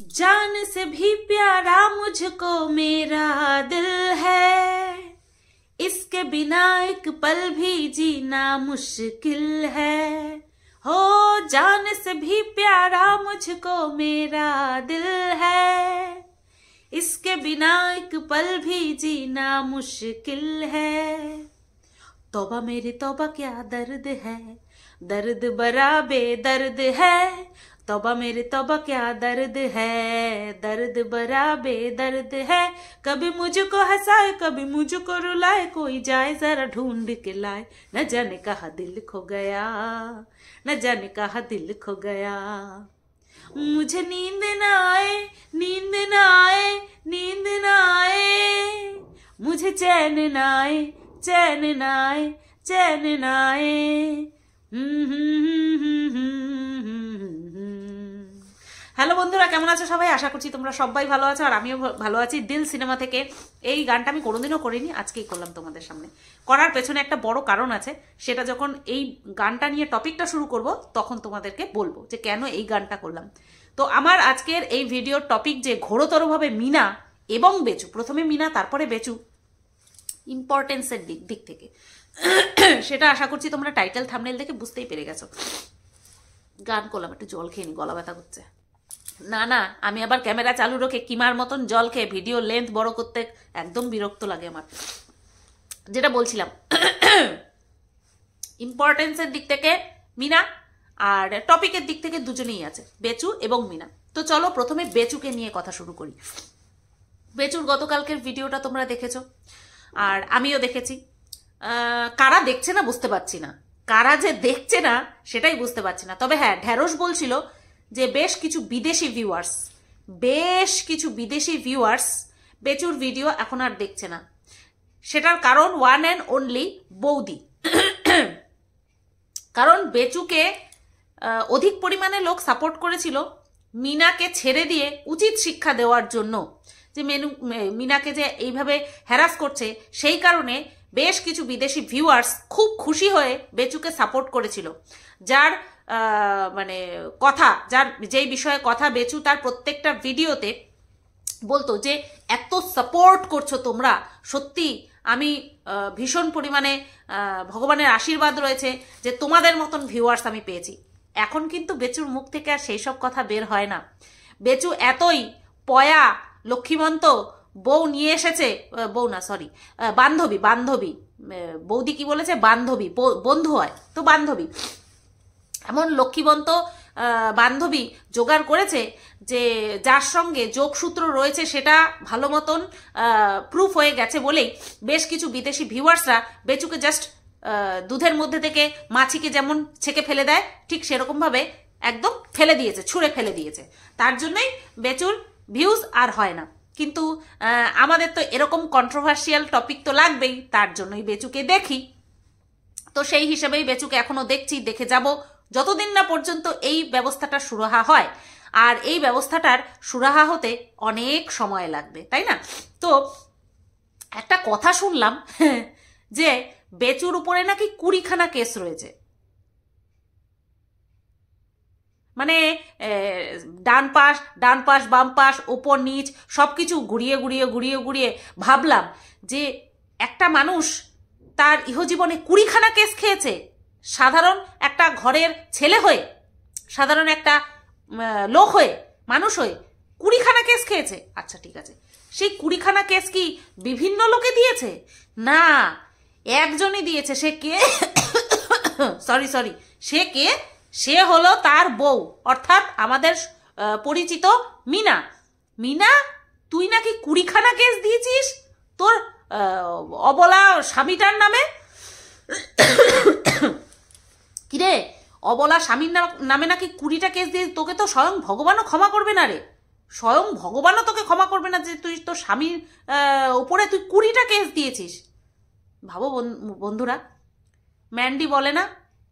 जान से भी प्यारा मुझको मेरा दिल है, इसके बिना एक पल भी जीना मुश्किल है। हो जान से भी प्यारा मुझको मेरा दिल है, इसके बिना एक पल भी जीना मुश्किल है। तौबा मेरी तौबा क्या दर्द है, दर्द बरा बेदर्द है। तौबा मेरी तौबा क्या दर्द है, दर्द बरा बेदर्द है। कभी मुझको हंसाए कभी मुझको रुलाए, कोई जाए जरा ढूंढ के लाए। न जाने कहाँ दिल खो गया, न जाने कहाँ दिल खो गया। मुझे नींद न आए, नींद न आए, नींद न आए। मुझे चैन न आए, चैन न आए, चैन न आए। হ্যালো বন্ধুরা, কেমন আছো সবাই? আশা করছি তোমরা সবাই ভালো আছো আর আমিও ভালো আছি। দিল সিনেমা থেকে এই গানটা আমি কোনোদিনও করিনি, আজকেই করলাম তোমাদের সামনে। করার পেছনে একটা বড় কারণ আছে, সেটা যখন এই গানটা নিয়ে টপিকটা শুরু করব তখন তোমাদেরকে বলবো যে কেন এই গানটা করলাম। তো আমার আজকের এই ভিডিওর টপিক যে ঘোরতরভাবে মিনা এবং বেচু, প্রথমে মিনা তারপরে বেচু, ইম্পর্টেন্সের দিক থেকে, সেটা আশা করছি তোমরা টাইটেল থাম্বনেল দেখে বুঝতেই পেরে গেছো। গান করলাম, একটু জল খেয়ে নি, গলা ব্যথা করছে। না না, আমি আবার ক্যামেরা চালু রেখে কিমার মতন জল খেয়ে ভিডিও লেন্থ বড় করতে একদম বিরক্ত লাগে আমার। যেটা বলছিলাম, ইম্পর্টেন্সের দিক থেকে মিনা আর টপিকের দিক থেকে দুজনেই আছে, বেচু এবং মিনা। তো চলো প্রথমে বেচুকে নিয়ে কথা শুরু করি। বেচুর গতকালকের ভিডিওটা তোমরা দেখেছো আর আমিও দেখেছি। কারা দেখছে না বুঝতে পারছি না, কারা যে দেখছে না সেটাই বুঝতে পারছি না। তবে হ্যাঁ, ঢ্যাঁড়স বলছিল যে বেশ কিছু বিদেশি ভিউয়ার্স বেচুর ভিডিও এখন আর দেখছে না। সেটার কারণ ওয়ান অ্যান্ড অনলি বৌদি। কারণ বেচুকে অধিক পরিমাণে লোক সাপোর্ট করেছিল মিনাকে ছেড়ে দিয়ে উচিত শিক্ষা দেওয়ার জন্য, যে মিনাকে যে এইভাবে হ্যারাস করছে সেই কারণে বেশ কিছু বিদেশি ভিউয়ার্স খুব খুশি হয়ে বেচুকে সাপোর্ট করেছিল। যার মানে কথা, যার যেই বিষয়ে কথা বেচু তার প্রত্যেকটা ভিডিওতে বলতো যে এত সাপোর্ট করছো তোমরা, সত্যি আমি ভীষণ পরিমাণে ভগবানের আশীর্বাদ রয়েছে যে তোমাদের মতন ভিউয়ার্স আমি পেয়েছি। এখন কিন্তু বেচুর মুখ থেকে আর সেই সব কথা বের হয় না। বেচু এতই পয়া লক্ষ্মীমন্ত বউ নিয়ে এসেছে, বউ না সরি বান্ধবী, বৌদি কি বলেছে, বান্ধবী, বন্ধু হয় তো বান্ধবী, এমন লক্ষ্মীবন্ত বান্ধবী জোগাড় করেছে যে যার সঙ্গে যোগসূত্র রয়েছে সেটা ভালো মতন প্রুফ হয়ে গেছে বলেই বেশ কিছু বিদেশি ভিউয়ার্সরা বেচুকে জাস্ট দুধের মধ্যে থেকে মাছিকে যেমন ছেঁকে ফেলে দেয় ঠিক সেরকমভাবে একদম ফেলে দিয়েছে, ছুঁড়ে ফেলে দিয়েছে। তার জন্যই বেচুর ভিউজ আর হয় না। কিন্তু আমাদের তো এরকম কন্ট্রোভার্সিয়াল টপিক তো লাগবেই, তার জন্যই বেচুকে দেখি। তো সেই হিসেবেই বেচুকে এখনো দেখছি, দেখে যাব যতদিন না পর্যন্ত এই ব্যবস্থাটা সুরাহা হয়। আর এই ব্যবস্থাটার সুরাহা হতে অনেক সময় লাগবে, তাই না? তো একটা কথা শুনলাম যে বেচুর উপরে নাকি 20খানা কেস রয়েছে। মানে ডান পাশ বাম পাশ ওপর নিচ সবকিছু ঘুরিয়ে ভাবলাম যে একটা মানুষ তার ইহজীবনে 20খানা কেস খেয়েছে, সাধারণ একটা ঘরের ছেলে হয়ে, সাধারণ একটা লোক হয়ে, মানুষ হয়ে 20খানা কেস খেয়েছে। আচ্ছা ঠিক আছে, সেই 20খানা কেস কি বিভিন্ন লোকে দিয়েছে? না, একজনই দিয়েছে। সে কে? সরি সে কে? সে হলো তার বউ, অর্থাৎ আমাদের পরিচিত মিনা। মিনা, তুই নাকি 20খানা কেস দিয়েছিস তোর অবলা স্বামীটার নামে। কিরে, অবলা স্বামীর নামে নাকি 20টা কেস দিয়ে? তোকে তো স্বয়ং ভগবানও ক্ষমা করবে না রে, স্বয়ং ভগবানও তোকে ক্ষমা করবে না যে তুই তোর স্বামীর উপরে তুই 20টা কেস দিয়েছিস। ভাবো বন্ধুরা, ম্যান্ডি বলে না,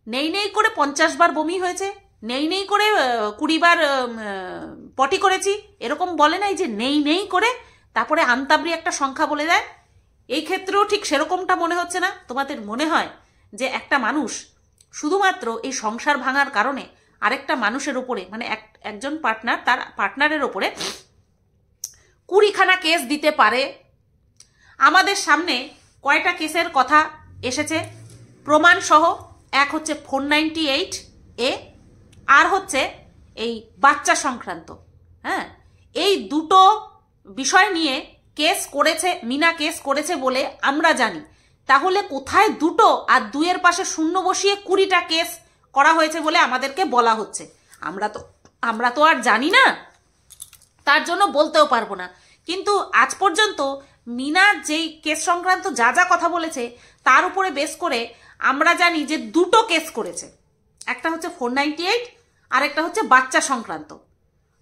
নেই করে 50 বার বমি হয়েছে, নেই করে 20 বার পটি করেছি, এরকম বলে নাই যে নেই করে তারপরে আন্তাবরি একটা সংখ্যা বলে দেয়। এই ক্ষেত্রেও ঠিক সেরকমটা মনে হচ্ছে না? তোমাদের মনে হয় যে একটা মানুষ শুধুমাত্র এই সংসার ভাঙার কারণে আরেকটা মানুষের উপরে, মানে একজন পার্টনার তার পার্টনারের উপরে 20খানা কেস দিতে পারে। আমাদের সামনে কয়টা কেসের কথা এসেছে প্রমাণ সহ, এক হচ্ছে 498A, আর হচ্ছে এই বাচ্চা সংক্রান্ত। হ্যাঁ, এই দুটো বিষয় নিয়ে কেস করেছে, মিনা কেস করেছে বলে আমরা জানি। তাহলে কোথায় দুটো আর দুইয়ের পাশে শূন্য বসিয়ে 20টা কেস করা হয়েছে বলে আমাদেরকে বলা হচ্ছে? আমরা তো আর জানি না, তার জন্য বলতেও পারবো না। কিন্তু আজ পর্যন্ত মিনা যেই কেস সংক্রান্ত যা যা কথা বলেছে তার উপরে বেস করে আমরা জানি যে দুটো কেস করেছে, একটা হচ্ছে 498 আর একটা হচ্ছে বাচ্চা সংক্রান্ত।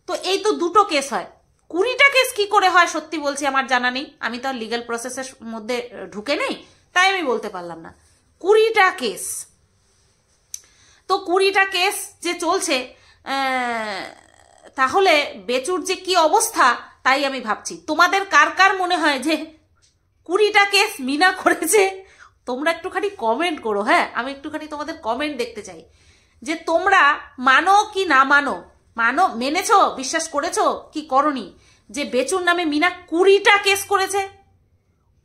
তো এই তো দুটো কেস হয়, 20টা কেস কি করে হয় সত্যি বলছি আমার জানা নেই, আমি তো আর লিগ্যাল প্রসেসের মধ্যে ঢুকে নেই, তাই আমি বলতে পারলাম না। 20টা কেস, তো 20টা কেস যে চলছে, তাহলে বেচুর যে কি অবস্থা তাই আমি ভাবছি। তোমাদের কার কার মনে হয় যে 20টা কেস মিনা করেছে? তোমরা একটুখানি কমেন্ট করো। হ্যাঁ, আমি একটুখানি তোমাদের কমেন্ট দেখতে চাই যে তোমরা মানো কি না মানো, মেনেছো, বিশ্বাস করেছো কি করনি যে বেচুর নামে মিনা 20টা কেস করেছে?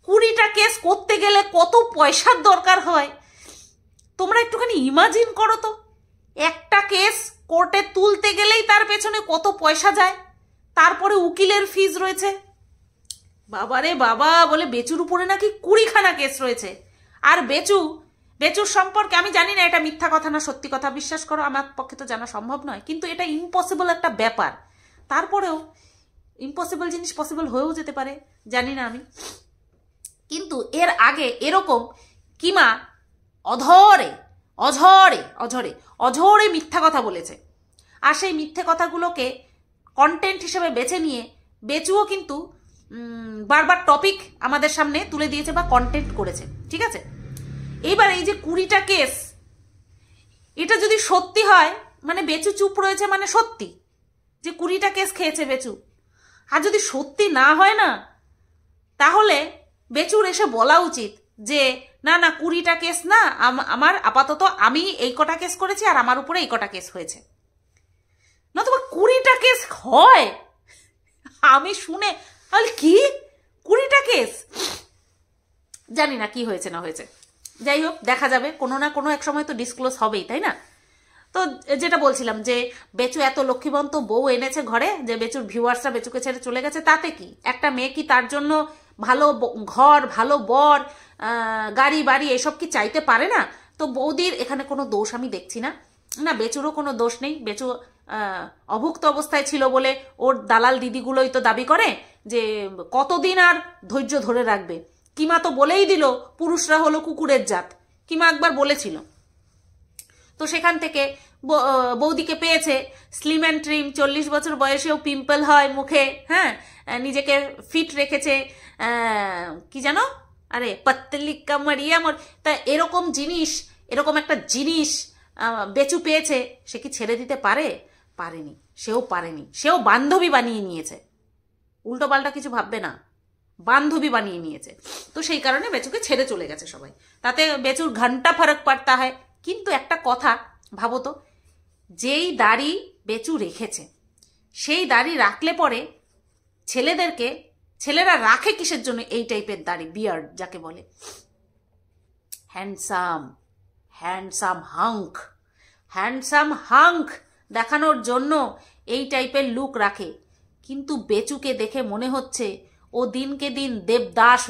20টা কেস করতে গেলে কত পয়সার দরকার হয় তোমরা একটুখানি ইমাজিন করো তো। একটা কেস কোর্টে তুলতে গেলেই তার পেছনে কত পয়সা যায়, তারপরে উকিলের ফিজ রয়েছে। বাবারে বাবা, বলে বেচুর উপরে নাকি 20খানা কেস রয়েছে। আর বেচুর সম্পর্কে আমি জানি না এটা মিথ্যা কথা না সত্যি কথা, বিশ্বাস করো আমার পক্ষে তো জানা সম্ভব নয়, কিন্তু এটা ইম্পসিবল একটা ব্যাপার। তারপরেও ইম্পসিবল জিনিস পসিবল হয়েও যেতে পারে, জানি না আমি। কিন্তু এর আগে এরকম কিমা অঝরে অঝরে অঝরে অঝরে মিথ্যা কথা বলেছে, আর সেই মিথ্যে কথাগুলোকে কন্টেন্ট হিসেবে বেছে নিয়ে বেচুও কিন্তু বারবার টপিক আমাদের সামনে তুলে দিয়েছে বা কন্টেন্ট করেছে, ঠিক আছে। এইবার এই যে 20টা কেস, এটা যদি সত্যি হয় মানে বেচু চুপ রয়েছে মানে সত্যি যে 20টা কেস খেয়েছে বেচু। আর যদি সত্যি না হয় না, তাহলে বেচুর এসে বলা উচিত যে না না 20টা কেস না, আমার আপাতত আমি এই কটা কেস করেছি আর আমার উপরে এই কটা কেস হয়েছে। নতুবা 20টা কেস হয়? আমি শুনে তাহলে কি 20টা কেস, জানি না কি হয়েছে না হয়েছে। যাই হোক, দেখা যাবে, কোনো না কোনো এক সময় তো ডিসক্লোজ হবেই, তাই না? তো যেটা বলছিলাম যে বেচু এত লক্ষ্মীবন্ত বউ এনেছে ঘরে যে বেচুর ভিউয়ার্সরা বেচুকে ছেড়ে চলে গেছে, তাতে কি? একটা মেয়ে কি তার জন্য ভালো ঘর, ভালো বর, গাড়ি বাড়ি এসব কি চাইতে পারে না? তো বৌদির এখানে কোনো দোষ আমি দেখছি না, না বেচুরও কোনো দোষ নেই। বেচু অভুক্ত অবস্থায় ছিল বলে ওর দালাল দিদিগুলোই তো দাবি করে যে কতদিন আর ধৈর্য ধরে রাখবে। কিমা তো বলেই দিল পুরুষরা হলো কুকুরের জাত, কিমা একবার বলেছিল। তো সেখান থেকে বৌদিকে পেয়েছে, স্লিম অ্যান্ড ট্রিম, 40 বছর বয়সেও পিম্পল হয় মুখে, হ্যাঁ, নিজেকে ফিট রেখেছে, কি জানো, আরে পতলি কামড়িয়া মোর। তা এরকম জিনিস, এরকম একটা জিনিস বেচু পেয়েছে, সে কি ছেড়ে দিতে পারে? পারেনি, সেও পারেনি, সেও বান্ধবী বানিয়ে নিয়েছে, উল্টো পাল্টা কিছু ভাববে না, বান্ধবী বানিয়ে নিয়েছে। তো সেই কারণে বেচুকে ছেড়ে চলে গেছে সবাই, তাতে বেচুর ঘন্টা ফারাক পাড়তা হয়। কিন্তু একটা কথা ভাবো তো, যেই দাড়ি বেচু রেখেছে সেই দাড়ি রাখলে পরে ছেলেরা রাখে কিসের জন্য? এই টাইপের দাড়ি, বিয়ার্ড যাকে বলে, হ্যান্ডসাম হাঙ্ক দেখানোর জন্য এই টাইপের লুক রাখে। কিন্তু বেচুকে দেখে মনে হচ্ছে ও দিনকে দিন দেবদাস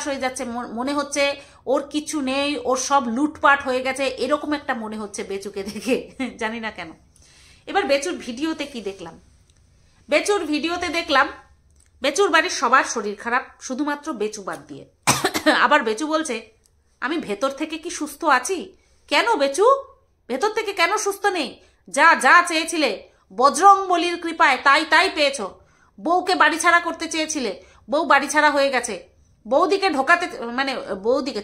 হয়ে যাচ্ছে, মনে হচ্ছে ওর কিছু নেই, ওর সব লুটপাট হয়ে গেছে, এরকম একটা মনে হচ্ছে বেচুকে দেখে, জানি না কেন। এবার বেচুর ভিডিওতে কি দেখলাম? বেচুর বাড়ির সবার শরীর খারাপ, শুধুমাত্র বেচু বাদ দিয়ে। আবার বেচু বলছে আমি ভেতর থেকে কি সুস্থ আছি? কেন বেচু ভেতর থেকে কেন সুস্থ নেই? যা চেয়েছিলে বজরংবলীর কৃপায় তাই পেয়েছো। বউকে বাড়ি ছাড়া করতে চেয়েছিলে, বউ বাড়ি ছাড়া হয়ে গেছে। বৌদিকে ঢোকাতে, মানে বৌদিকে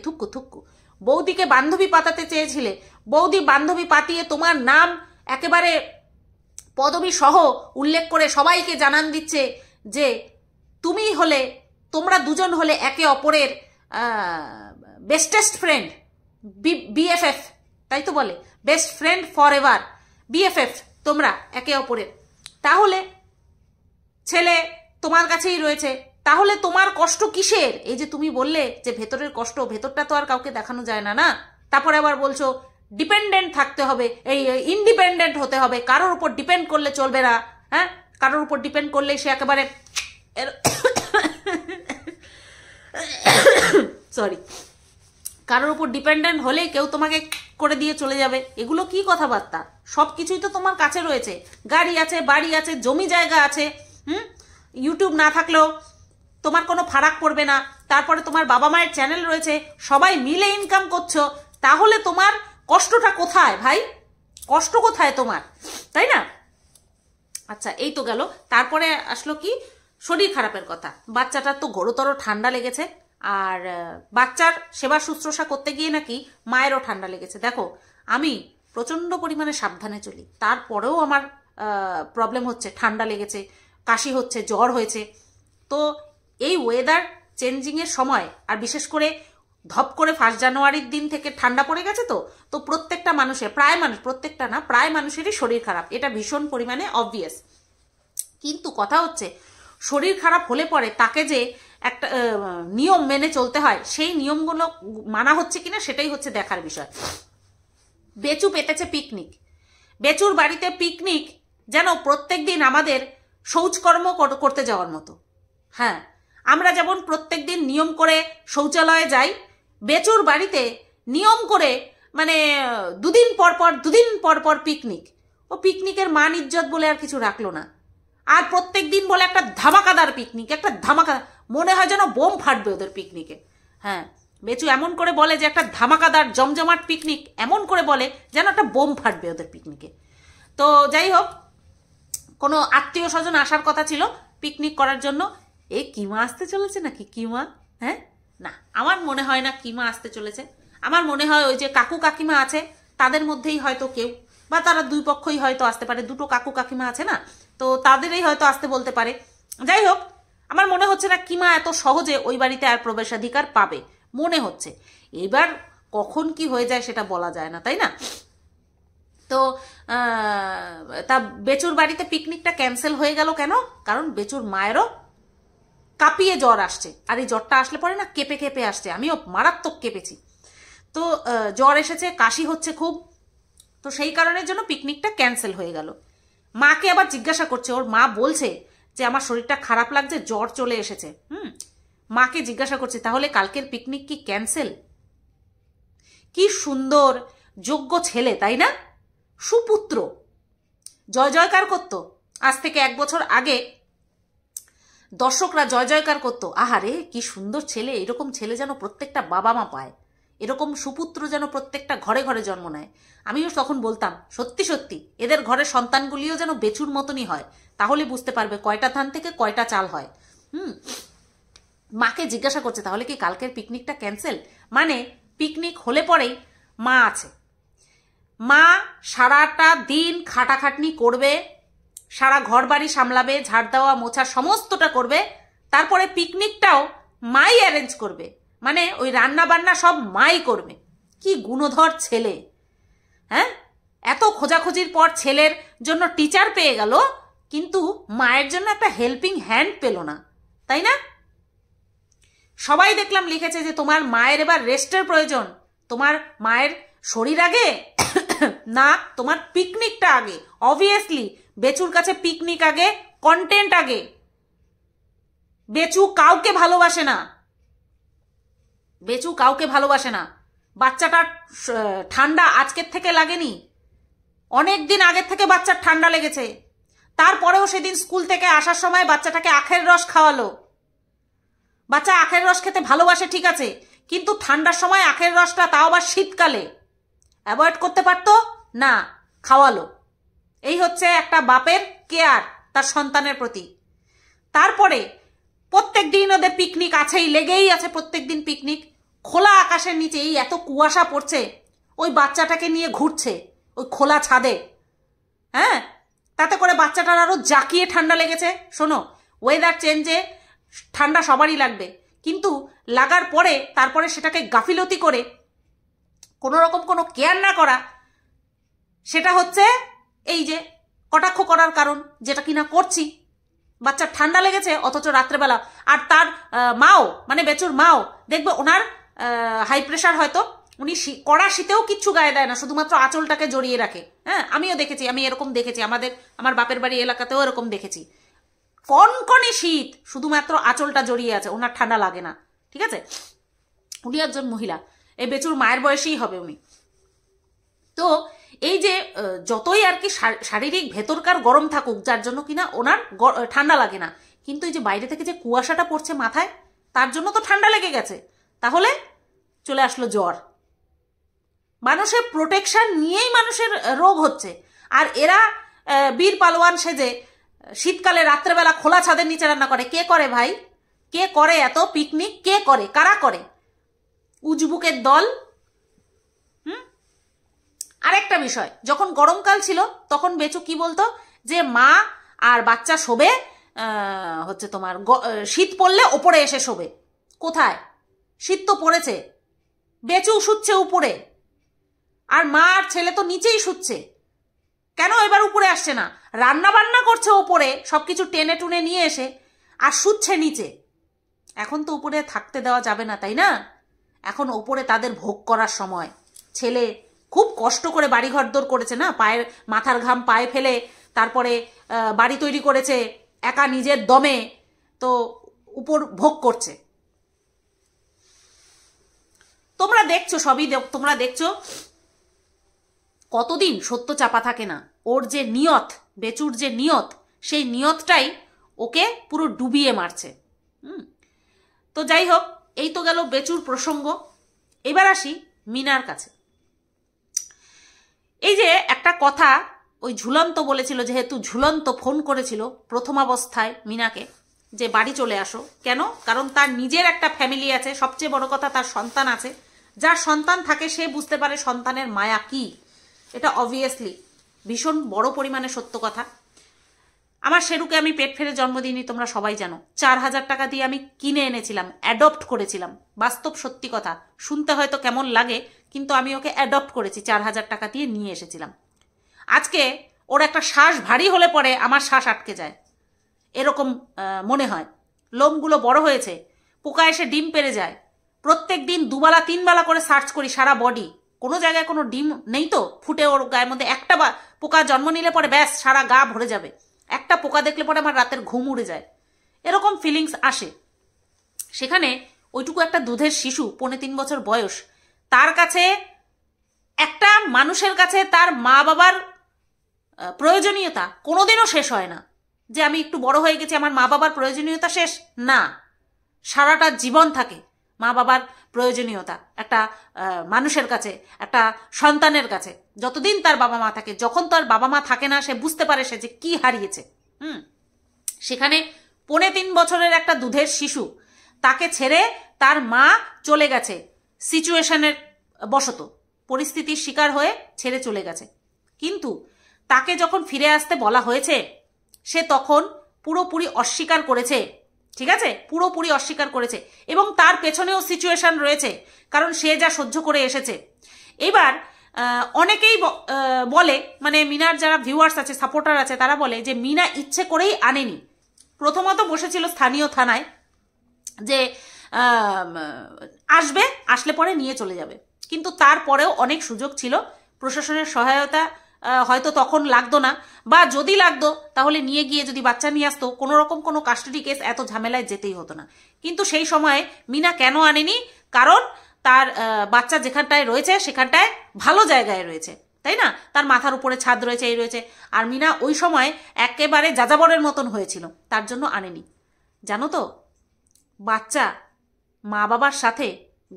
বৌদিকে বান্ধবী পাতাতে চেয়েছিলে, বৌদি বান্ধবী পাতিয়ে তোমার নাম একেবারে পদবী সহ উল্লেখ করে সবাইকে জানান দিচ্ছে যে তোমরা দুজন হলে একে অপরের বেস্টেস্ট ফ্রেন্ড, BFF, তাই তো বলে best friend for ever, BFF তোমরা একে অপরের। তাহলে ছেলে তোমার কাছেই রয়েছে, তাহলে তোমার কষ্ট কিসের? এই যে তুমি বললে যে ভেতরের কষ্ট, ভেতরটা তো আর কাউকে দেখানো যায় না, না? তারপরে আবার বলছো ডিপেন্ডেন্ট থাকতে হবে, এই ইন্ডিপেন্ডেন্ট হতে হবে, কারোর উপর ডিপেন্ড করলে চলবে না। হ্যাঁ, কারোর উপর ডিপেন্ড করলে সে একেবারে সরি, কারোর উপর ডিপেন্ডেন্ট হলেই কেউ তোমাকে করে দিয়ে চলে যাবে। এগুলো কি কথাবার্তা? সব কিছুই তো তোমার কাছে রয়েছে, গাড়ি আছে, বাড়ি আছে, জমি জায়গা আছে, ইউটিউব না থাকলেও তোমার কোনো ফারাক পড়বে না। তারপরে তোমার বাবা মায়ের চ্যানেল রয়েছে, সবাই মিলে ইনকাম করছো। তাহলে তোমার কষ্টটা কোথায় ভাই? কষ্ট কোথায় তোমার, তাই না? আচ্ছা, এই তো গেল। তারপরে আসলো কি শরীর খারাপের কথা। বাচ্চাটার তো ঘোরতর ঠান্ডা লেগেছে, আর বাচ্চার সেবা শুশ্রূষা করতে গিয়ে নাকি মায়েরও ঠান্ডা লেগেছে। দেখো, আমি প্রচণ্ড পরিমাণে সাবধানে চলি, তারপরেও আমার প্রবলেম হচ্ছে, ঠান্ডা লেগেছে, কাশি হচ্ছে, জ্বর হয়েছে। তো এই ওয়েদার চেঞ্জিংয়ের সময়, আর বিশেষ করে ধপ করে 1 জানুয়ারির দিন থেকে ঠান্ডা পড়ে গেছে, তো প্রত্যেকটা মানুষের, প্রায় মানুষ, প্রত্যেকটা না, প্রায় মানুষেরই শরীর খারাপ, এটা ভীষণ পরিমাণে অবভিয়াস। কিন্তু কথা হচ্ছে শরীর খারাপ হলে পরে তাকে যে একটা নিয়ম মেনে চলতে হয়, সেই নিয়মগুলো মানা হচ্ছে কিনা সেটাই হচ্ছে দেখার বিষয়। বেচু পেতেছে পিকনিক, বেচুর বাড়িতে পিকনিক যেন প্রত্যেক দিন আমাদের শৌচকর্ম করতে যাওয়ার মতো। হ্যাঁ, আমরা যেমন প্রত্যেক দিন নিয়ম করে শৌচালয়ে যাই, বেচুর বাড়িতে নিয়ম করে মানে দুদিন পর পর পিকনিক। ও পিকনিকের মান ইজ্জত বলে আর কিছু রাখলো না, আর প্রত্যেক দিন বলে একটা ধামাকাদার পিকনিক, একটা ধামাকাদার, মনে হয় যেন বোম ফাটবে ওদের পিকনিকে। হ্যাঁ, বেচু এমন করে বলে যে একটা ধামাকাদার জমজমাট পিকনিক, এমন করে বলে যেন একটা বোম ফাটবে ওদের পিকনিকে। তো যাই হোক, কোনো আত্মীয় স্বজন আসার কথা ছিল পিকনিক করার জন্য। এই কিমা আসতে চলেছে নাকি? কিমা? হ্যাঁ, না, আমার মনে হয় না কিমা আসতে চলেছে। আমার মনে হয় ওই যে কাকু কাকিমা আছে তাদের মধ্যেই হয়তো কেউ, বা তারা দুই পক্ষই হয়তো আসতে পারে, দুটো কাকু কাকিমা আছে না, তো তাদেরই হয়তো আসতে বলতে পারে। যাই হোক, আমার মনে হচ্ছে না কিমা এত সহজে ওই বাড়িতে আর প্রবেশাধিকার পাবে, মনে হচ্ছে। এবার কখন কি হয়ে যায় সেটা বলা যায় না, তাই না? তো তা বেচুর বাড়িতে পিকনিকটা ক্যান্সেল হয়ে গেল কেন? কারণ বেচুর মায়েরও কাঁপিয়ে জ্বর আসছে, আর এই জ্বরটা আসলে পরে না কেঁপে কেঁপে আসছে, আমিও মারাত্মক কেঁপেছি। তো জ্বর এসেছে, কাশি হচ্ছে খুব, তো সেই কারণের জন্য পিকনিকটা ক্যান্সেল হয়ে গেল। মাকে আবার জিজ্ঞাসা করছে, ওর মা বলছে যে আমার শরীরটা খারাপ লাগছে, জ্বর চলে এসেছে। মাকে জিজ্ঞাসা করছে তাহলে কালকের পিকনিক কি ক্যান্সেল? কি সুন্দর যোগ্য ছেলে, তাই না? সুপুত্র, জয় জয়কার করতো। আজ থেকে 1 বছর আগে দর্শকরা জয় জয়কার করতো, আহারে কি সুন্দর ছেলে, এরকম ছেলে যেন প্রত্যেকটা বাবা মা পায়, এরকম সুপুত্র যেন প্রত্যেকটা ঘরে ঘরে জন্ম নেয়। আমিও তখন বলতাম সত্যি সত্যি এদের ঘরের সন্তানগুলিও যেন বেচুর মতনই হয়, তাহলে বুঝতে পারবে কয়টা ধান থেকে কয়টা চাল হয়। মাকে জিজ্ঞাসা করছে তাহলে কি কালকের পিকনিকটা ক্যান্সেল? মানে পিকনিক হলে পরেই মা আছে, মা সারাটা দিন খাটাখাটনি করবে, সারা ঘর বাড়ি সামলাবে, ঝাড় দেওয়া মোছা সমস্তটা করবে, তারপরে পিকনিকটাও মাই অ্যারেঞ্জ করবে, মানে ওই রান্না বান্না সব মাই করবে। কি গুণধর ছেলে! হ্যাঁ, এত খোঁজাখুঁজির পর ছেলের জন্য টিচার পেয়ে গেল, কিন্তু মায়ের জন্য একটা হেল্পিং হ্যান্ড পেল না, তাই না? সবাই দেখলাম লিখেছে যে তোমার মায়ের এবার রেস্টের প্রয়োজন, তোমার মায়ের শরীর আগে না তোমার পিকনিকটা আগে। অবভিয়াসলি বেচুর কাছে পিকনিক আগে, কন্টেন্ট আগে। বেচু কাউকে ভালোবাসে না, বেচু কাউকে ভালোবাসে না। বাচ্চাটার ঠান্ডা আজকের থেকে লাগেনি, অনেক দিন আগের থেকে বাচ্চার ঠান্ডা লেগেছে। তারপরেও সেদিন স্কুল থেকে আসার সময় বাচ্চাটাকে আখের রস খাওয়ালো। বাচ্চা আখের রস খেতে ভালোবাসে ঠিক আছে, কিন্তু ঠান্ডার সময় আখের রসটা, তাও আবার শীতকালে, অ্যাভয়েড করতে পারতো না, খাওয়ালো। এই হচ্ছে একটা বাপের কেয়ার তার সন্তানের প্রতি। তারপরে প্রত্যেক দিন ওদের পিকনিক আছেই, লেগেই আছে প্রত্যেক দিন পিকনিক। খোলা আকাশের নিচে এই এত কুয়াশা পড়ছে, ওই বাচ্চাটাকে নিয়ে ঘুরছে ওই খোলা ছাদে। হ্যাঁ, তাতে করে বাচ্চাটার আরো জাকিয়ে ঠান্ডা লেগেছে। শোনো, ওয়েদার চেঞ্জে ঠান্ডা সবারই লাগবে, কিন্তু লাগার পরে তারপরে সেটাকে গাফিলতি করে কোনো রকম কোনো কেয়ার না করা, সেটা হচ্ছে এই যে কটাক্ষ করার কারণ, যেটা কিনা করছি। বাচ্চার ঠান্ডা লেগেছে অথচ রাত্রেবেলা, আর তার মাও মানে বেচুর মাও দেখবে ওনার হাই প্রেশার, হয়তো উনি কড়া শীতেও কিচ্ছু গায়ে দেয় না, শুধুমাত্র আঁচলটাকে জড়িয়ে রাখে। হ্যাঁ, আমিও দেখেছি, আমি এরকম দেখেছি, আমার বাপের বাড়ি এলাকাতেও এরকম দেখেছি। কনকনে শীত, শুধুমাত্র আঁচলটা জড়িয়ে আছে, ওনার ঠান্ডা লাগে না। ঠিক আছে, উনি একজন মহিলা, এই বেচুর মায়ের বয়সেই হবে উনি। তো এই যে যতই আর কি শারীরিক ভেতরকার গরম থাকুক, যার জন্য কিনা ওনার ঠান্ডা লাগে না, কিন্তু এই যে বাইরে থেকে যে কুয়াশাটা পড়ছে মাথায়, তার জন্য তো ঠান্ডা লেগে গেছে, তাহলে চলে আসলো জ্বর। মানুষের প্রোটেকশন নিয়েই মানুষের রোগ হচ্ছে, আর এরা বীর পালোয়ান সেজে শীতকালে রাত্রেবেলা খোলা ছাদের নিচে রান্না করে। কে করে ভাই? কে করে এত পিকনিক? কে করে? কারা করে? উজবুকের দল। আরেকটা বিষয়, যখন গরমকাল ছিল তখন বেচু কি বলতো, যে মা আর বাচ্চা শোবে হচ্ছে তোমার শীত পড়লে ওপরে এসে শোবে। কোথায়? শীত তো পড়েছে, বেচু শুচ্ছে উপরে, আর মা আর ছেলে তো নিচেই শুচ্ছে। কেন এবার উপরে আসছে না? রান্না বান্না করছে ওপরে, সবকিছু টেনে টুনে নিয়ে এসে, আর শুচ্ছে নিচে। এখন তো উপরে থাকতে দেওয়া যাবে না, তাই না? এখন ওপরে তাদের ভোগ করার সময়। ছেলে খুব কষ্ট করে বাড়িঘর দর করেছে না, পায়ের মাথার ঘাম পায়ে ফেলে তারপরে বাড়ি তৈরি করেছে একা নিজের দমে, তো উপর ভোগ করছে। তোমরা দেখছো, সবই তোমরা দেখছো। কতদিন সত্য চাপা থাকে না। ওর যে নিয়ত, বেচুর যে নিয়ত, সেই নিয়তটাই ওকে পুরো ডুবিয়ে মারছে। তো যাই হোক, এই তো গেল বেচুর প্রসঙ্গ। এবার আসি মিনার কাছে। এই যে একটা কথা ওই ঝুলন্ত বলেছিল, যেহেতু ঝুলন্ত ফোন করেছিল প্রথম অবস্থায় মিনাকে, যে বাড়ি চলে আসো। কেন? কারণ তার নিজের একটা ফ্যামিলি আছে, সবচেয়ে বড় কথা তার সন্তান আছে। যার সন্তান থাকে সে বুঝতে পারে সন্তানের মায়া কি। এটা অবভিয়াসলি ভীষণ বড় পরিমাণে সত্য কথা। আমার শেরুকে আমি পেট ফেলে জন্ম দিইনি, তোমরা সবাই জানো। 4,000 টাকা দিয়ে আমি কিনে এনেছিলাম, অ্যাডপ্ট করেছিলাম। বাস্তব সত্যি কথা, শুনতে হয়তো কেমন লাগে, কিন্তু আমি ওকে অ্যাডপ্ট করেছি, 4,000 টাকা দিয়ে নিয়ে এসেছিলাম। আজকে ওর একটা শ্বাস ভারী হলে পরে আমার শ্বাস আটকে যায়, এরকম মনে হয়। লোমগুলো বড় হয়েছে, পোকা এসে ডিম পেড়ে যায়। প্রত্যেক দিন 2 বেলা 3 বেলা করে সার্চ করি সারা বডি, কোনো জায়গায় কোনো ডিম নেই তো ফুটে। ওর গায়ের মধ্যে একটা পোকা জন্ম নিলে পরে ব্যাস সারা গা ভরে যাবে। একটা পোকা দেখলে পরে আমার রাতের ঘুম উড়ে যায়, এরকম ফিলিংস আসে। সেখানে ওইটুকু একটা দুধের শিশু, 3.25 বছর বয়স, তার কাছে, একটা মানুষের কাছে তার মা বাবার প্রয়োজনীয়তা কোনোদিনও শেষ হয় না। যে আমি একটু বড় হয়ে গেছি, আমার মা বাবার প্রয়োজনীয়তা শেষ না, সারাটা জীবন থাকে মা বাবার প্রয়োজনীয়তা একটা মানুষের কাছে, একটা সন্তানের কাছে, যতদিন তার বাবা মা থাকে। যখন তার বাবা মা থাকে না, সে বুঝতে পারে সে যে কি হারিয়েছে। সেখানে 3.25 বছরের একটা দুধের শিশু, তাকে ছেড়ে তার মা চলে গেছে সিচুয়েশনের বশত, পরিস্থিতির শিকার হয়ে ছেড়ে চলে গেছে। কিন্তু তাকে যখন ফিরে আসতে বলা হয়েছে, সে তখন পুরোপুরি অস্বীকার করেছে। ঠিক আছে, পুরোপুরি অস্বীকার করেছে, এবং তার পেছনেও সিচুয়েশন রয়েছে, কারণ সে যা সহ্য করে এসেছে। এবার অনেকেই বলে, মানে মিনার যারা ভিউয়ার্স আছে, সাপোর্টার আছে, তারা বলে যে মিনা ইচ্ছে করেই আনেনি। প্রথমত বসেছিল স্থানীয় থানায় যে আসবে, আসলে পরে নিয়ে চলে যাবে, কিন্তু তারপরেও অনেক সুযোগ ছিল। প্রশাসনের সহায়তা হয়তো তখন লাগতো না, বা যদি লাগতো তাহলে নিয়ে গিয়ে যদি বাচ্চা নিয়ে আসতো, কোনো রকম কোনো কাস্টাডি কেস এত ঝামেলায় যেতেই হতো না। কিন্তু সেই সময়ে মিনা কেন আনেনি? কারণ তার বাচ্চা যেখানটায় রয়েছে সেখানটায় ভালো জায়গায় রয়েছে, তাই না? তার মাথার উপরে ছাদ রয়েছে, এই রয়েছে। আর মিনা ওই সময় একেবারে যাযাবরের মতন হয়েছিল, তার জন্য আনেনি। জানো তো, বাচ্চা মা বাবার সাথে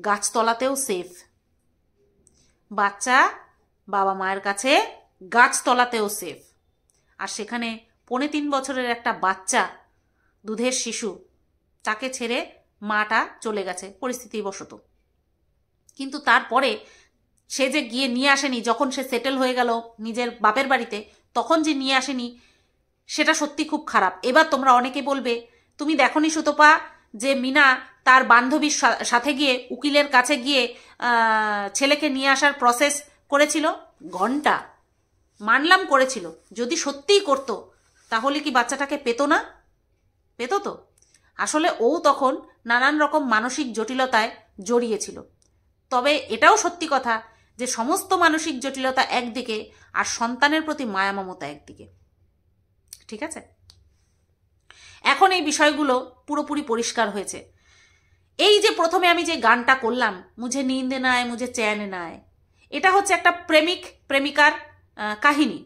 গাছতলাতেও সেফ। বাচ্চা বাবা মায়ের কাছে গাছতলাতেও সেফ। আর সেখানে 3.25 বছরের একটা বাচ্চা, দুধের শিশু, তাকে ছেড়ে মাটা চলে গেছে পরিস্থিতিবশত। কিন্তু তারপরে সে যে গিয়ে নিয়ে আসেনি, যখন সে সেটেল হয়ে গেল নিজের বাপের বাড়িতে, তখন যে নিয়ে আসেনি, সেটা সত্যি খুব খারাপ। এবার তোমরা অনেকে বলবে, তুমি দেখোনি সুতপা যে মিনা তার বান্ধবীর সাথে গিয়ে উকিলের কাছে গিয়ে ছেলেকে নিয়ে আসার প্রসেস করেছিল? ঘন্টা মানলাম করেছিল। যদি সত্যিই করতো তাহলে কি বাচ্চাটাকে পেতো না? পেতো তো। আসলে ও তখন নানান রকম মানসিক জটিলতায় জড়িয়েছিল। তবে এটাও সত্যি কথা যে সমস্ত মানসিক জটিলতা একদিকে আর সন্তানের প্রতি মায়া মমতা একদিকে। ঠিক আছে, এখন এই বিষয়গুলো পুরোপুরি পরিষ্কার হয়েছে। এই যে প্রথমে আমি যে গানটা করলাম, মুঝে নীন্দ না আয় মুঝে চ্যান না আয়, এটা হচ্ছে একটা প্রেমিক প্রেমিকার কাহিনী।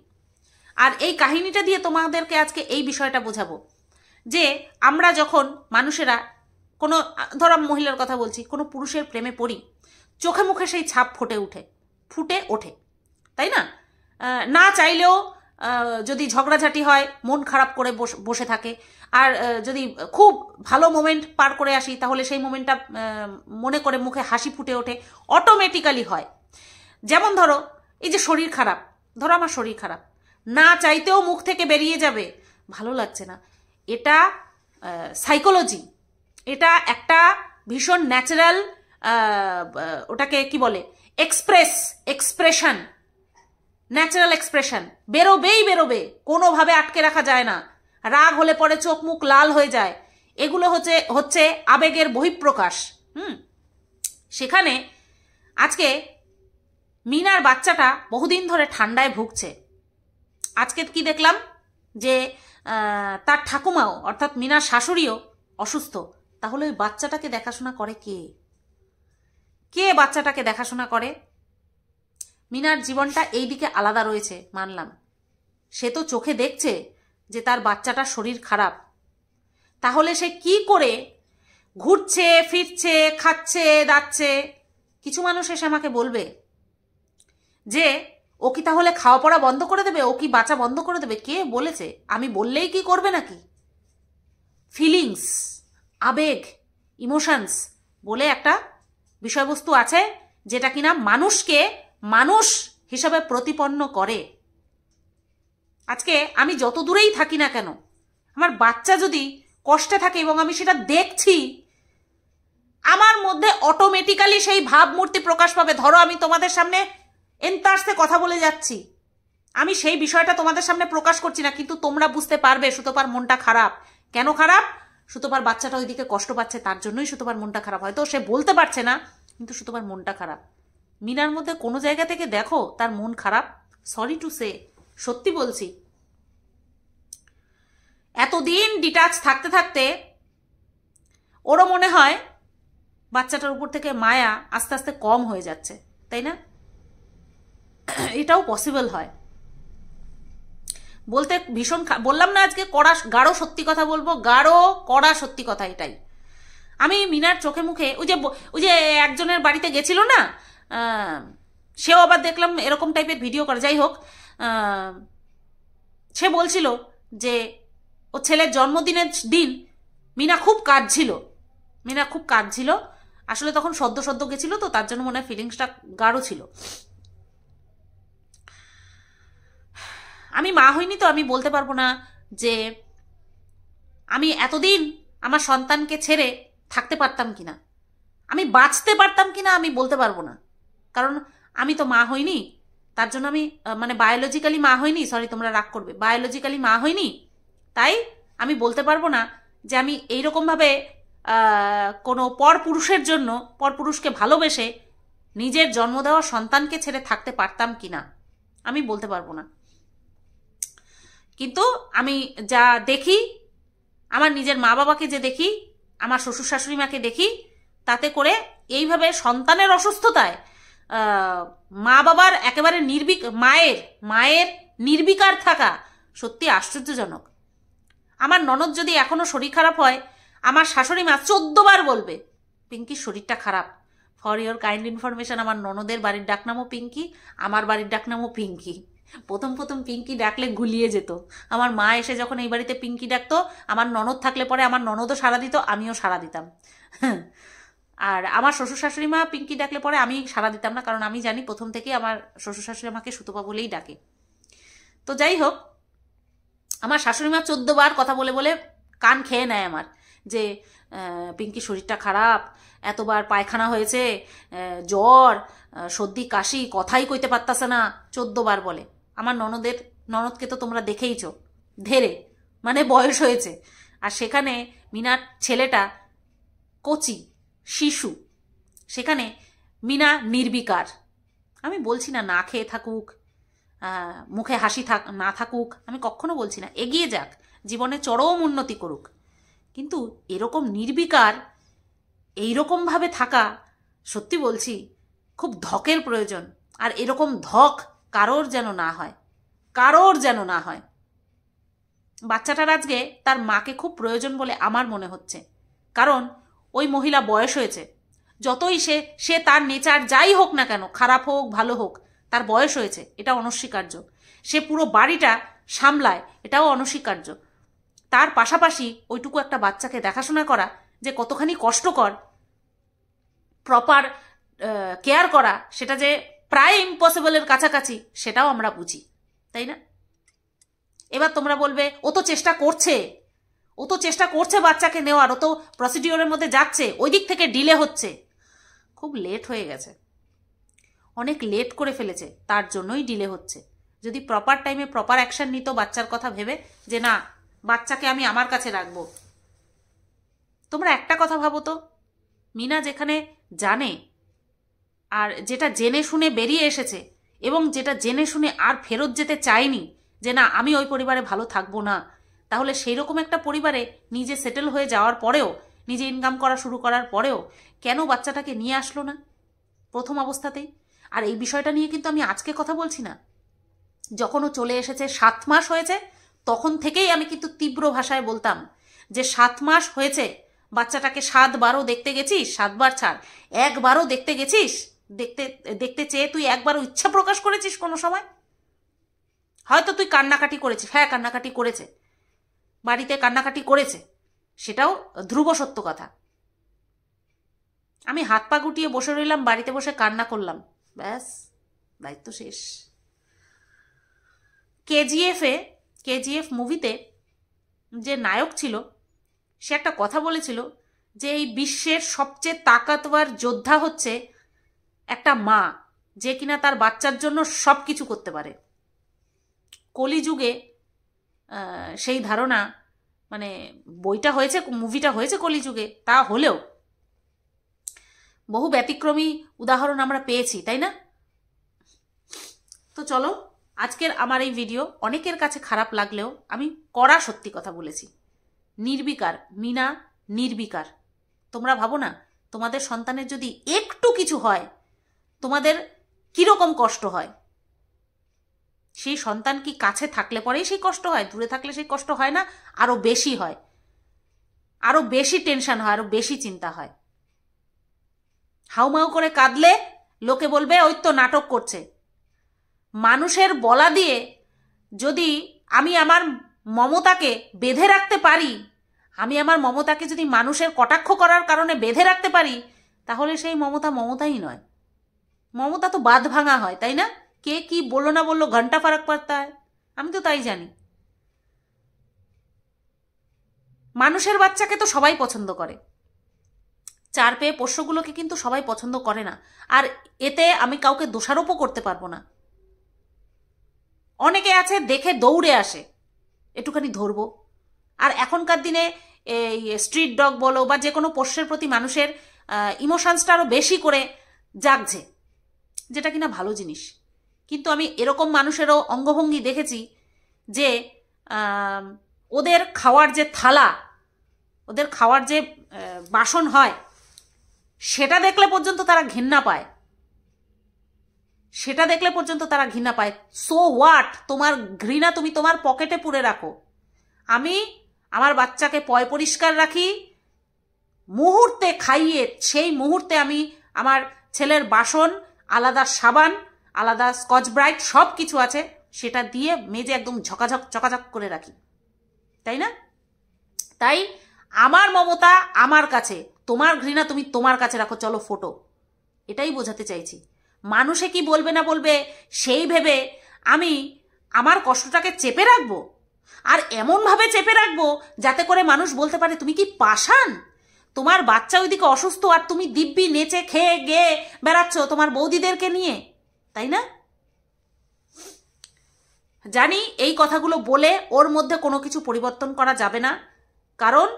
আর এই কাহিনীটা দিয়ে তোমাদেরকে আজকে এই বিষয়টা বোঝাবো যে আমরা যখন মানুষেরা কোনো, ধরো মহিলার কথা বলছি, কোনো পুরুষের প্রেমে পড়ি, চোখে মুখে সেই ছাপ ফুটে ওঠে, তাই না? না চাইলেও যদি ঝগড়াঝাটি হয় মন খারাপ করে বসে থাকে, আর যদি খুব ভালো মোমেন্ট পার করে আসি তাহলে সেই মোমেন্টটা মনে করে মুখে হাসি ফুটে ওঠে, অটোমেটিক্যালি হয়। যেমন ধরো এই যে শরীর খারাপ, ধরো আমার শরীর খারাপ, না চাইতেও মুখ থেকে বেরিয়ে যাবে ভালো লাগছে না। এটা সাইকোলজি, এটা একটা ভীষণ ন্যাচারাল, ওটাকে কি বলে, এক্সপ্রেশন, ন্যাচারাল এক্সপ্রেশন। বেরোবে, কোনোভাবে আটকে রাখা যায় না। রাগ হলে পরে চোখ মুখ লাল হয়ে যায়, এগুলো হচ্ছে আবেগের বহিঃপ্রকাশ। সেখানে আজকে মিনার বাচ্চাটা বহুদিন ধরে ঠান্ডায় ভুগছে। আজকে কি দেখলাম যে তার ঠাকুমাও অর্থাৎ মিনার শাশুড়িও অসুস্থ। তাহলে ওই বাচ্চাটাকে দেখাশোনা করে কে বাচ্চাটাকে দেখাশোনা করে? মিনার জীবনটা এই দিকে আলাদা রয়েছে মানলাম, সে তো চোখে দেখছে যে তার বাচ্চাটার শরীর খারাপ। তাহলে সে কি করে ঘুরছে ফিরছে, খাচ্ছে দাচ্ছে? কিছু মানুষ এসে আমাকে বলবে যে ও কি তাহলে খাওয়া পড়া বন্ধ করে দেবে, ও কি বাঁচা বন্ধ করে দেবে? কে বলেছে? আমি বললেই কি করবে নাকি? ফিলিংস, আবেগ, ইমোশনস বলে একটা বিষয়বস্তু আছে যেটা কিনা মানুষকে মানুষ হিসাবে প্রতিপন্ন করে। আজকে আমি যত দূরেই থাকি না কেন, আমার বাচ্চা যদি কষ্টে থাকে এবং আমি সেটা দেখছি, আমার মধ্যে অটোমেটিক্যালি সেই ভাবমূর্তি প্রকাশ পাবে। ধরো আমি তোমাদের সামনে এন্তার্সে কথা বলে যাচ্ছি, আমি সেই বিষয়টা তোমাদের সামনে প্রকাশ করছি না, কিন্তু তোমরা বুঝতে পারবে সুতোপার মনটা খারাপ। কেন খারাপ? সুতোপার বাচ্চাটা ওইদিকে কষ্ট পাচ্ছে, তার জন্যই সুতোপার মনটা খারাপ। হয়তো সে বলতে পারছে না, কিন্তু সুতোপার মনটা খারাপ। মিনার মধ্যে কোনো জায়গা থেকে দেখো তার মন খারাপ? সরি টু সে, সত্যি বলছি, এতদিন ডিটাচ থাকতে থাকতে ওরও মনে হয় বাচ্চাটার উপর থেকে মায়া আস্তে আস্তে কম হয়ে যাচ্ছে, তাই না? এটাও পসিবল হয়। বলতে ভীষণ বললাম না আজকে গাঢ় সত্যি কথা বলবো, কড়া সত্যি কথা এটাই। আমি মিনার চোখে মুখে ওই যে একজনের বাড়িতে গেছিল না, সেও আবার দেখলাম এরকম টাইপের ভিডিও করে। যাই হোক, সে বলছিল যে ও ছেলের জন্মদিনের দিন মিনা খুব কাঁদছিল। আসলে তখন সদ্য গেছিল তো, তার জন্য মনে হয় ফিলিংসটা গাঢ় ছিল। আমি মা হইনি তো আমি বলতে পারবো না যে আমি এতদিন আমার সন্তানকে ছেড়ে থাকতে পারতাম কিনা, আমি বাঁচতে পারতাম কিনা, আমি বলতে পারবো না। কারণ আমি তো মা হইনি, তার জন্য আমি মানে বায়োলজিক্যালি মা হইনি, সরি তোমরা রাগ করবে, বায়োলজিক্যালি মা হইনি, তাই আমি বলতে পারবো না যে আমি এইরকমভাবে কোনো পরপুরুষকে ভালোবেসে নিজের জন্ম দেওয়া সন্তানকে ছেড়ে থাকতে পারতাম কিনা, আমি বলতে পারবো না। কিন্তু আমি যা দেখি, আমার নিজের মা বাবাকে যে দেখি, আমার শ্বশুর শাশুড়ি মাকে দেখি, তাতে করে এইভাবে সন্তানের অসুস্থতায় মা বাবার একেবারে মায়ের নির্বিকার থাকা সত্যি আশ্চর্যজনক। আমার ননদ যদি এখনো শরীর খারাপ হয়, আমার শাশুড়ি মা 14 বার বলবে পিঙ্কির শরীরটা খারাপ। ফর ইওর কাইন্ড ইনফরমেশন, আমার ননদের বাড়ির ডাকনামও পিঙ্কি, আমার বাড়ির ডাকনামও পিঙ্কি। প্রথম পিঙ্কি ডাকলে গুলিয়ে যেত। আমার মা এসে যখন এই বাড়িতে পিঙ্কি ডাকতো, আমার ননদ থাকলে পরে আমার ননদও সাড়া দিত, আমিও সাড়া দিতাম। আর আমার শ্বশুর শাশুড়ি মা পিঙ্কি ডাকলে পরে আমি সাড়া দিতাম না, কারণ আমি জানি প্রথম থেকেই আমার শ্বশুর শাশুড়ি আমাকে সুতপা বলেই ডাকে। তো যাই হোক, আমার শাশুড়ি মা 14 বার কথা বলে বলে কান খেয়ে নেয় আমার, যে পিঙ্কি শরীরটা খারাপ, এতবার পায়খানা হয়েছে, জ্বর, সর্দি কাশি, কথাই কইতে পারতাছে না, 14 বার বলে। আমার ননদকে তো তোমরা দেখেইছ, ধেরে মানে বয়স হয়েছে, আর সেখানে মিনার ছেলেটা কচি শিশু, সেখানে মিনা নির্বিকার। আমি বলছি না না খেয়ে থাকুক, মুখে হাসি না থাকুক, আমি কখনো বলছি না, এগিয়ে যাক, জীবনে চরম উন্নতি করুক, কিন্তু এরকম নির্বিকার, এইরকমভাবে থাকা, সত্যি বলছি খুব ধকের প্রয়োজন। আর এরকম ধক কারোর যেন না হয়, কারোর যেন না হয়। বাচ্চাটার আজকে তার মাকে খুব প্রয়োজন বলে আমার মনে হচ্ছে, কারণ ওই মহিলা বয়স হয়েছে, যতই সে তার নেচার যাই হোক না কেন, খারাপ হোক ভালো হোক, তার বয়স হয়েছে, এটা অনস্বীকার্য। সে পুরো বাড়িটা সামলায়, এটাও অনস্বীকার্য। তার পাশাপাশি ওইটুকু একটা বাচ্চাকে দেখাশোনা করা যে কতখানি কষ্টকর, প্রপার কেয়ার করা সেটা যে প্রায় ইম্পসিবলের কাছাকাছি, সেটাও আমরা বুঝি, তাই না? এবার তোমরা বলবে ও তো চেষ্টা করছে বাচ্চাকে নেওয়ার, ও তো প্রসিডিওরের মধ্যে যাচ্ছে, ওই দিক থেকে ডিলে হচ্ছে। খুব লেট হয়ে গেছে, অনেক লেট করে ফেলেছে, তার জন্যই ডিলে হচ্ছে। যদি প্রপার টাইমে প্রপার অ্যাকশন নিত বাচ্চার কথা ভেবে, যে না বাচ্চাকে আমি আমার কাছে রাখবো। তোমরা একটা কথা ভাবো তো, মিনা যেখানে জানে, আর যেটা জেনে শুনে বেরিয়ে এসেছে, এবং যেটা জেনে শুনে আর ফেরত যেতে চায়নি, যে না আমি ওই পরিবারে ভালো থাকবো না, তাহলে সেই রকম একটা পরিবারে নিজে সেটেল হয়ে যাওয়ার পরেও, নিজে ইনকাম করা শুরু করার পরেও কেন বাচ্চাটাকে নিয়ে আসলো না প্রথম অবস্থাতেই? আর এই বিষয়টা নিয়ে কিন্তু আমি আজকে কথা বলছি না, যখন ও চলে এসেছে 7 মাস হয়েছে, তখন থেকেই আমি কিন্তু তীব্র ভাষায় বলতাম যে 7 মাস হয়েছে, বাচ্চাটাকে 7 বারও দেখতে গেছিস, 7 বার ছাড়, 1 বারও দেখতে গেছিস, দেখতে চেয়ে তুই একবারও ইচ্ছা প্রকাশ করেছিস কোনো সময়? হয়তো তুই কান্নাকাটি করেছিস, হ্যাঁ কান্নাকাটি করেছে, বাড়িতে কান্নাকাটি করেছে, সেটাও ধ্রুব সত্য কথা। আমি হাত পা গুটিয়ে বসে রইলাম, বাড়িতে বসে কান্না করলাম, ব্যাস দায়িত্ব শেষ। কেজিএফ মুভিতে যে নায়ক ছিল, সে একটা কথা বলেছিল যে এই বিশ্বের সবচেয়ে তাকতওয়ার যোদ্ধা হচ্ছে একটা মা, যে কিনা তার বাচ্চার জন্য সব কিছু করতে পারে। কলিযুগে সেই ধারণা, মানে বইটা হয়েছে, মুভিটা হয়েছে কলিযুগে, তা হলেও বহু ব্যতিক্রমী উদাহরণ আমরা পেয়েছি, তাই না? তো চলো, আজকের আমার এই ভিডিও অনেকের কাছে খারাপ লাগলেও আমি কড়া সত্যি কথা বলেছি। নির্বিকার, মিনা নির্বিকার। তোমরা ভাবো না, তোমাদের সন্তানের যদি একটু কিছু হয় তোমাদের কিরকম কষ্ট হয়? সেই সন্তান কি কাছে থাকলে পরেই সেই কষ্ট হয়? দূরে থাকলে সেই কষ্ট হয় না? আরো বেশি হয়, আরো বেশি টেনশন হয়, আরো বেশি চিন্তা হয়। হাউমাউ করে কাঁদলে লোকে বলবে ওই তো নাটক করছে। মানুষের বলা দিয়ে যদি আমি আমার মমতাকে বেঁধে রাখতে পারি, আমি আমার মমতাকে যদি মানুষের কটাক্ষ করার কারণে বেঁধে রাখতে পারি, তাহলে সেই মমতা মমতাই নয়, মমতা তো বাঁধ ভাঙা হয়, তাই না? কে কি বললো না বললো ঘন্টা ফারাক পড়তা হয়, আমি তো তাই জানি। মানুষের বাচ্চাকে তো সবাই পছন্দ করে, চার পেয়ে পোষ্যগুলোকে কিন্তু সবাই পছন্দ করে না, আর এতে আমি কাউকে দোষারোপও করতে পারবো না। অনেকে আছে দেখে দৌড়ে আসে, একটুখানি ধরবো। আর এখনকার দিনে এই স্ট্রিট ডগ বলো বা যে কোনো পোষ্যের প্রতি মানুষের ইমোশনসটা আরও বেশি করে জাগছে, যেটা কিনা ভালো জিনিস। কিন্তু আমি এরকম মানুষেরও অঙ্গভঙ্গি দেখেছি যে ওদের খাওয়ার যে থালা, ওদের খাওয়ার যে বাসন হয়, সেটা দেখলে পর্যন্ত তারা ঘৃণা পায়, সেটা দেখলে পর্যন্ত তারা ঘৃণা পায়। সো হোয়াট, তোমার ঘৃণা তুমি তোমার পকেটে পুরে রাখো। আমি আমার বাচ্চাকে পয় পরিষ্কার রাখি, মুহূর্তে খাইয়ে সেই মুহূর্তে আমি আমার ছেলের বাসন, আলাদা সাবান, আলাদা স্কচ ব্রাইট সব কিছু আছে, সেটা দিয়ে মেজে একদম ঝকাঝক চকাঝক করে রাখি, তাই না? তাই আমার মমতা আমার কাছে, তোমার ঘৃণা তুমি তোমার কাছে রাখো, চলো ফোটো। এটাই বোঝাতে চাইছি। মানুষে কি বলবে না বলবে সেই ভেবে আমি আমার কষ্টটাকে চেপে রাখবো? আর এমনভাবে চেপে রাখবো যাতে করে মানুষ বলতে পারে তুমি কি পাষাণ, তোমার বাচ্চা ওইদিকে অসুস্থ আর তুমি দিব্যি নেচে খেয়ে গেয়ে বেড়াচ্ছ তোমার বৌদিদেরকে নিয়ে, তাই না? জানি এই কথাগুলো বলে ওর মধ্যে কোনো কিছু পরিবর্তন করা যাবে না, কারণ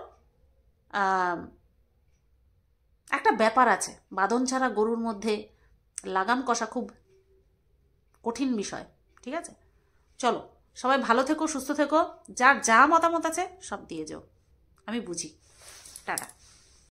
একটা ব্যাপার আছে, বাঁধন ছাড়া গরুর মধ্যে লাগাম কষা খুব কঠিন বিষয়। ঠিক আছে, চলো সবাই ভালো থেকো, সুস্থ থেকো, যার যা মতামত আছে সব দিয়ে যাও, আমি বুঝি। টাটা।